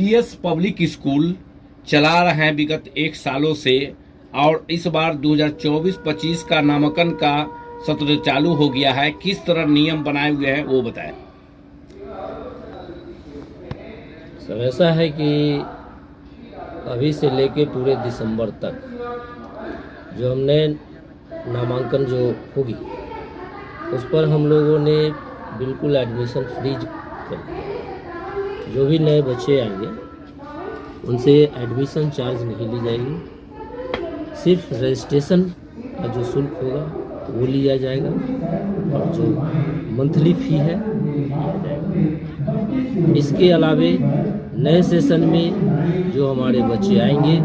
PS public school चला रहे हैं विगत 1 सालों से, और इस बार 2024-25 का नामांकन का सत्र चालू हो गया है। किस तरह नियम बनाए हुए हैं वो बताएं। सर, ऐसा है कि अभी से लेके पूरे दिसंबर तक जो हमने नामांकन जो होगी उस पर हम लोगों ने बिल्कुल एडमिशन फ्रीज कर दिया। जो भी नए बच्चे आएंगे उनसे एडमिशन चार्ज नहीं ली जाएगी, सिर्फ रजिस्ट्रेशन का जो शुल्क होगा वो लिया जाएगा और जो मंथली फ़ी है लिया जाएगा। इसके अलावे नए सेशन में जो हमारे बच्चे आएंगे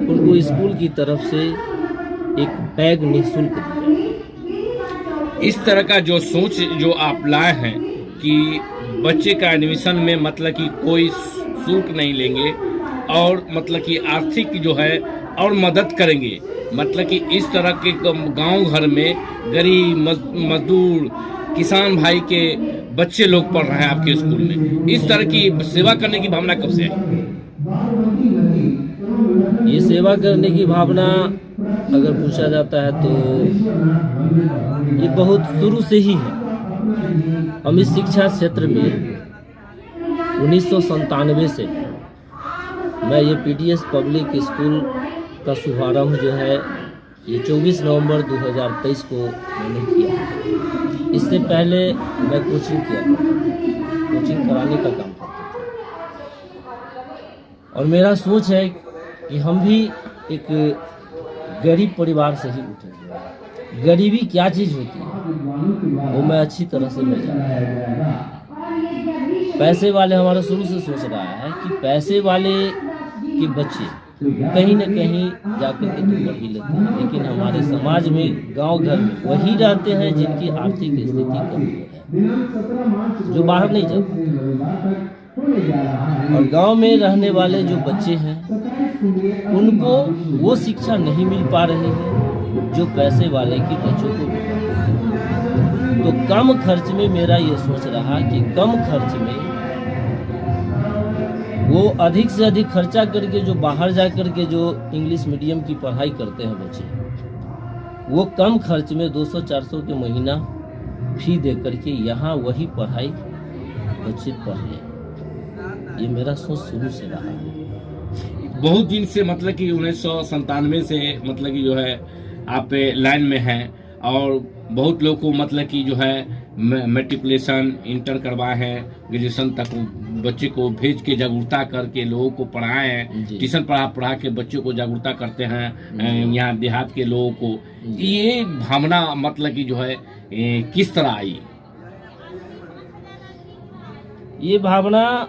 उनको स्कूल की तरफ से एक बैग निःशुल्क दिया जाएगा। इस तरह का जो सोच जो आप लाए हैं कि बच्चे का एडमिशन में मतलब कि कोई शुल्क नहीं लेंगे और मतलब कि आर्थिक जो है और मदद करेंगे, मतलब कि इस तरह के गांव घर में गरीब मजदूर किसान भाई के बच्चे लोग पढ़ रहे हैं आपके स्कूल में, इस तरह की सेवा करने की भावना कब से आई? ये सेवा करने की भावना अगर पूछा जाता है तो ये बहुत शुरू से ही है। हम इस शिक्षा क्षेत्र में 1997 से मैं ये पीडीएस पब्लिक स्कूल का शुभारंभ जो है ये 24 नवंबर 2023 को मैंने किया। इससे पहले मैं कोचिंग किया करता था, कोचिंग कराने का काम करता था। और मेरा सोच है कि हम भी एक गरीब परिवार से ही उठे हुए हैं। गरीबी क्या चीज़ होती है वो मैं अच्छी तरह से मैं जानता हूँ। पैसे वाले हमारा शुरू से सोच रहा है कि पैसे वाले के बच्चे कहीं न कहीं जाकर के तो पढ़ ही लेते हैं, लेकिन हमारे समाज में गांव घर में वही रहते हैं जिनकी आर्थिक स्थिति कमजोर है, जो बाहर नहीं जा पाते। और गांव में रहने वाले जो बच्चे हैं उनको वो शिक्षा नहीं मिल पा रही है जो पैसे वाले के बच्चों को मिल पाती है। तो कम खर्च में मेरा ये सोच रहा कि कम खर्च में वो अधिक से अधिक खर्चा करके जो बाहर जा करके जो इंग्लिश मीडियम की पढ़ाई करते हैं बच्चे, वो कम खर्च में 200-400 के महीना फी दे करके यहाँ वही पढ़ाई बच्चे पढ़ लें। ये मेरा सोच शुरू से रहा है। बहुत दिन से मतलब कि 1997 से मतलब कि जो है आप लाइन में हैं, और बहुत लोग को मतलब कि जो है मेट्रिकुलेशन इंटर करवाए हैं, ग्रेजुएशन तक बच्चे को भेज के जागरूकता करके लोगों को पढ़ाए हैं, ट्यूशन पढ़ा के बच्चों को जागरूकता करते हैं यहाँ देहात के लोगों को। ये भावना मतलब कि जो है किस तरह आई? ये भावना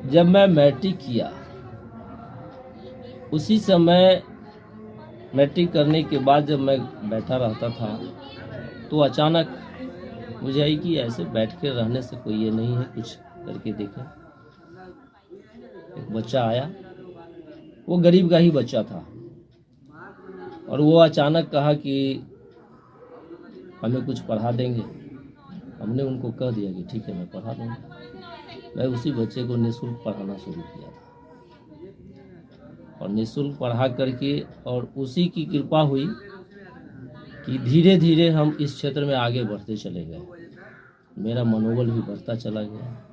जब मैं मैट्रिक किया उसी समय मैट्रिक करने के बाद जब मैं बैठा रहता था तो अचानक मुझे आई कि ऐसे बैठ के रहने से कोई ये नहीं है, कुछ करके देखें। एक बच्चा आया, वो गरीब का ही बच्चा था, और वो अचानक कहा कि हमें कुछ पढ़ा देंगे। हमने उनको कह दिया कि ठीक है मैं पढ़ा दूँगा। मैं उसी बच्चे को निःशुल्क पढ़ाना शुरू किया था और निःशुल्क पढ़ा करके, और उसी की कृपा हुई कि धीरे धीरे हम इस क्षेत्र में आगे बढ़ते चले गए। मेरा मनोबल भी बढ़ता चला गया,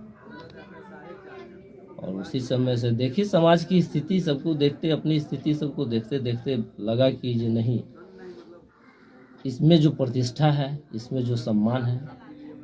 और उसी समय से देखिए समाज की स्थिति सबको देखते, अपनी स्थिति सबको देखते देखते लगा कि ये नहीं, इसमें जो प्रतिष्ठा है, इसमें जो सम्मान है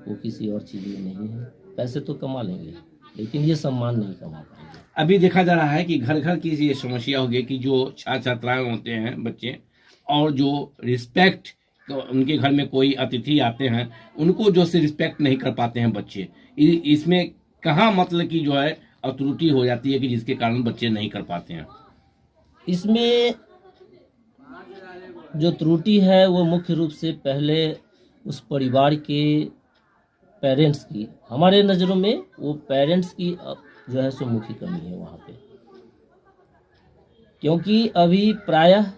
वो किसी और चीज़ में नहीं है। पैसे तो कमा लेंगे लेकिन ये सम्मान नहीं कमा पाएंगे। अभी देखा जा रहा है कि घर घर की ये समस्या हो गई कि जो छात्र छात्राएं होते हैं बच्चे, और जो रिस्पेक्ट, उनके घर में कोई अतिथि आते हैं उनको जो से रिस्पेक्ट नहीं कर पाते हैं बच्चे। इसमें कहाँ मतलब कि जो है त्रुटि हो जाती है कि जिसके कारण बच्चे नहीं कर पाते हैं? इसमें जो त्रुटि है वो मुख्य रूप से पहले उस परिवार के पेरेंट्स की, हमारे नज़रों में वो पेरेंट्स की जो है सो मुख्य कमी है वहाँ पे। क्योंकि अभी प्रायः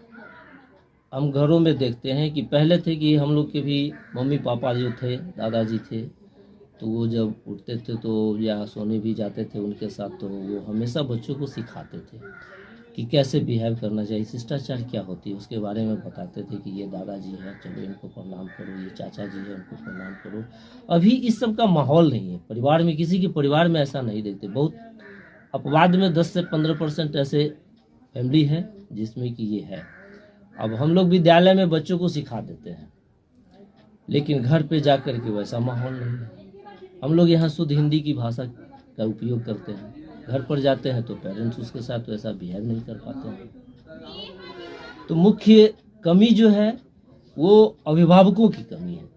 हम घरों में देखते हैं कि पहले थे कि हम लोग के भी मम्मी पापा जो थे, दादाजी थे, तो वो जब उठते थे तो या सोने भी जाते थे उनके साथ, तो वो हमेशा बच्चों को सिखाते थे कि कैसे बिहेव करना चाहिए, शिष्टाचार क्या होती है उसके बारे में बताते थे कि ये दादाजी हैं, चलो इनको प्रणाम करो, ये चाचा जी हैं, उनको प्रणाम करो। अभी इस सब का माहौल नहीं है परिवार में, किसी के परिवार में ऐसा नहीं देखते। बहुत अपवाद में 10 से 15% ऐसे फैमिली है जिसमें कि ये है। अब हम लोग विद्यालय में बच्चों को सिखा देते हैं, लेकिन घर पे जाकर के वैसा माहौल नहीं है। हम लोग यहाँ शुद्ध हिंदी की भाषा का उपयोग करते हैं, घर पर जाते हैं तो पेरेंट्स उसके साथ वैसा बिहेव नहीं कर पाते हैं। तो मुख्य कमी जो है वो अभिभावकों की कमी है।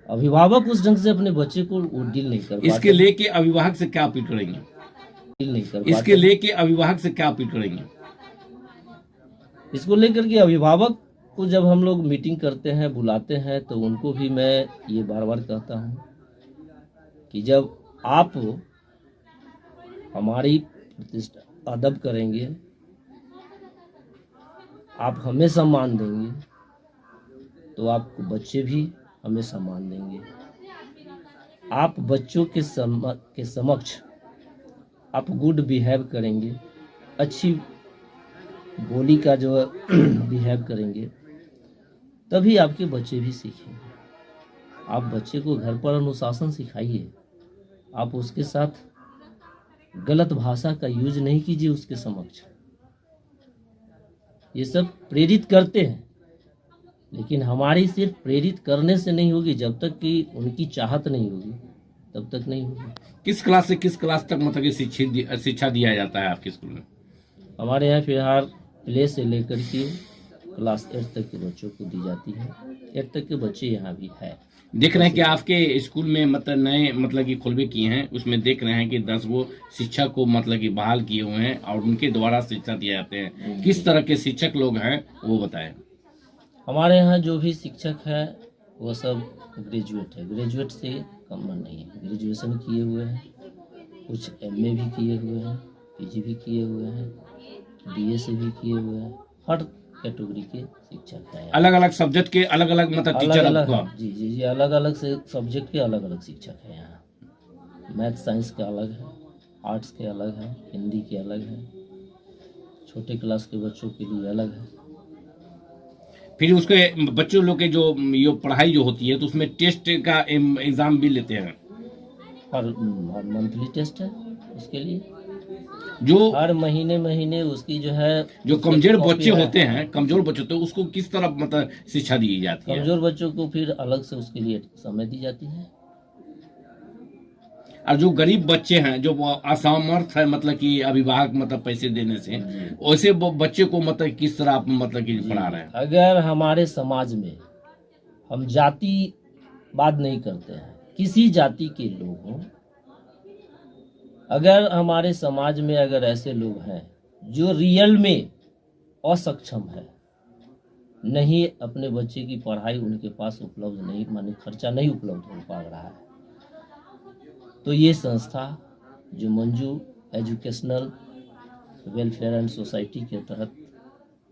अभिभावक उस ढंग से अपने बच्चे को वो डील नहीं कर पाते। इसके लेके अभिभावक से क्या अपील करेंगे? डील नहीं कर पाते। इसके लेके अभिभावक से क्या अपील करेंगे? इसको लेकर के अभिभावक को जब हम लोग मीटिंग करते हैं, बुलाते हैं, तो उनको भी मैं ये बार बार कहता हूँ कि जब आप हमारी प्रतिष्ठा अदब करेंगे, आप हमें सम्मान देंगे, तो आपको बच्चे भी हमें सम्मान देंगे। आप बच्चों के समक्ष आप गुड बिहेव करेंगे, अच्छी बोली का जो बिहेव करेंगे, तभी आपके बच्चे भी सीखेंगे। आप बच्चे को घर पर अनुशासन सिखाइए, आप उसके साथ गलत भाषा का यूज नहीं कीजिए उसके समक्ष। ये सब प्रेरित करते हैं, लेकिन हमारी सिर्फ प्रेरित करने से नहीं होगी, जब तक कि उनकी चाहत नहीं होगी तब तक नहीं होगी। किस क्लास से किस क्लास तक मतलब कि शिक्षा दिया जाता है आपके स्कूल में? हमारे यहाँ फिलहाल प्ले से लेकर के क्लास 8 तक के बच्चों को दी जाती है। 8 तक के बच्चे यहाँ भी है। देख रहे हैं कि आपके स्कूल में मतलब नए मतलब कि खुलवे किए हैं, उसमें देख रहे हैं कि 10 वो शिक्षक को मतलब कि बहाल किए हुए हैं और उनके द्वारा शिक्षा दिए जाते हैं। किस तरह के शिक्षक लोग हैं वो बताएं। हमारे यहाँ जो भी शिक्षक है वो सब ग्रेजुएट है, ग्रेजुएट से कम नहीं है। ग्रेजुएशन किए हुए हैं, कुछ MA भी किए हुए हैं, PG भी किए हुए हैं, BA से भी किए हुए हैं। हर कैटेगरी के शिक्षक हैं। अलग अलग सब्जेक्ट के अलग अलग मतलब टीचर आपको? जी, अलग अलग से सब्जेक्ट के अलग अलग शिक्षक हैं यहाँ। मैथ साइंस के अलग है, आर्ट्स के अलग है, हिंदी के अलग है, छोटे क्लास के बच्चों के लिए अलग है। फिर उसके बच्चों लोग के जो ये पढ़ाई जो होती है तो उसमें टेस्ट का एग्जाम भी लेते हैं? हर मंथली टेस्ट है उसके लिए, जो हर महीने उसकी जो है। जो कमजोर बच्चे होते हैं, कमजोर बच्चे होते हैं, उसको किस तरह मतलब शिक्षा दी जाती है? कमजोर बच्चों को फिर अलग से उसके लिए समय दी जाती है। और जो गरीब बच्चे हैं, जो असमर्थ है मतलब कि अभिभावक मतलब पैसे देने से, वैसे बच्चे को मतलब किस तरह आप मतलब कि पढ़ा रहे हैं? अगर हमारे समाज में हम जातिवाद नहीं करते हैं, किसी जाति के लोग हों, अगर हमारे समाज में अगर ऐसे लोग हैं जो रियल में असक्षम है, नहीं अपने बच्चे की पढ़ाई उनके पास उपलब्ध नहीं, माने खर्चा नहीं उपलब्ध हो पा रहा है, तो ये संस्था जो Manju educational welfare and society के तहत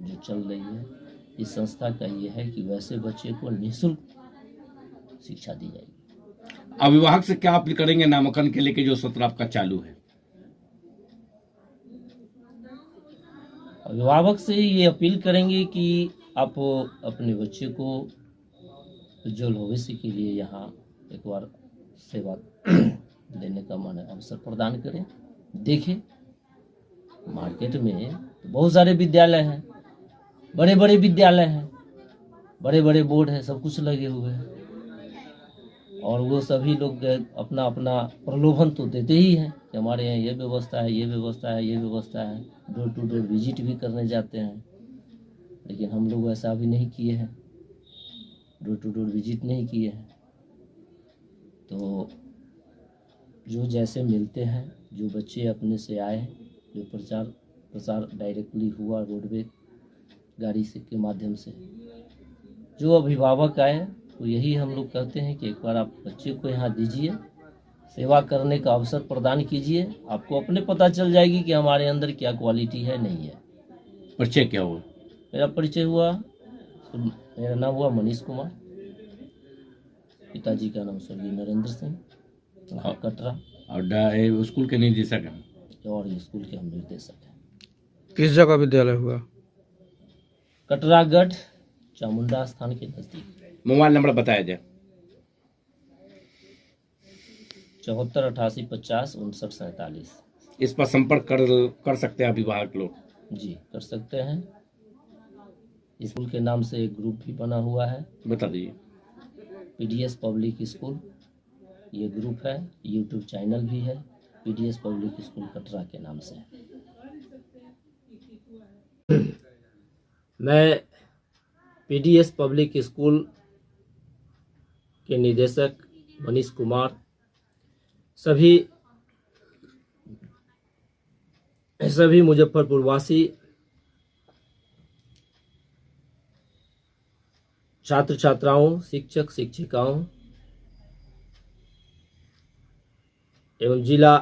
जो चल रही है, इस संस्था का ये है कि वैसे बच्चे को निःशुल्क शिक्षा दी जाएगी। अभिभावक से क्या अपील करेंगे नामांकन के लेके जो सत्र आपका चालू है? अभिभावक से ये अपील करेंगे कि आप अपने बच्चे को उज्जवल भविष्य के लिए यहाँ एक बार सेवा देने का माने अवसर प्रदान करें। देखें मार्केट में बहुत सारे विद्यालय हैं, बड़े बड़े विद्यालय हैं, बड़े बड़े बोर्ड हैं, सब कुछ लगे हुए हैं, और वो सभी लोग अपना अपना प्रलोभन तो देते ही हैं कि हमारे यहाँ ये व्यवस्था है, ये व्यवस्था है, ये व्यवस्था है। डोर टू डोर विजिट भी करने जाते हैं, लेकिन हम लोग ऐसा अभी नहीं किए हैं, डोर टू डोर विजिट नहीं किए हैं। तो जो जैसे मिलते हैं, जो बच्चे अपने से आए, जो प्रचार डायरेक्टली हुआ रोडवे गाड़ी से के माध्यम से, जो अभिभावक आए, तो यही हम लोग कहते हैं कि एक बार आप बच्चे को यहाँ दीजिए, सेवा करने का अवसर प्रदान कीजिए, आपको अपने पता चल जाएगी कि हमारे अंदर क्या क्वालिटी है, नहीं है। परिचय क्या हुआ? मेरा परिचय हुआ, मेरा नाम हुआ मनीष कुमार। पिताजी का नाम स्वर्गीय नरेंद्र सिंह, हाँ। कटरा, और स्कूल के निदेशक हैं। और स्कूल के हम निर्देशक हैं। किस जगह विद्यालय हुआ? कटरागढ़ चामुंडा स्थान के नजदीक। मोबाइल नंबर बताया जाए। 74 88 50 59 47। इस पर संपर्क कर सकते हैं अभिभावक लोग। जी कर सकते हैं। स्कूल के नाम से एक ग्रुप भी बना हुआ है, बता दीजिए। पीडीएस पब्लिक स्कूल ये ग्रुप है। यूट्यूब चैनल भी है, पीडीएस पब्लिक स्कूल कटरा के नाम से। मैं पीडीएस पब्लिक स्कूल के निदेशक मनीष कुमार सभी मुजफ्फरपुर वासी छात्र छात्राओं, शिक्षक शिक्षिकाओं एवं जिला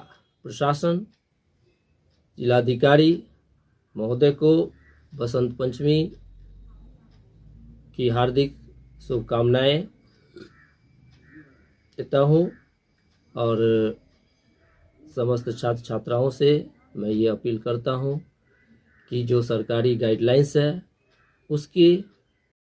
प्रशासन, जिलाधिकारी महोदय को बसंत पंचमी की हार्दिक शुभकामनाएं देता हूं और समस्त छात्र छात्राओं से मैं ये अपील करता हूं कि जो सरकारी गाइडलाइंस है उसकी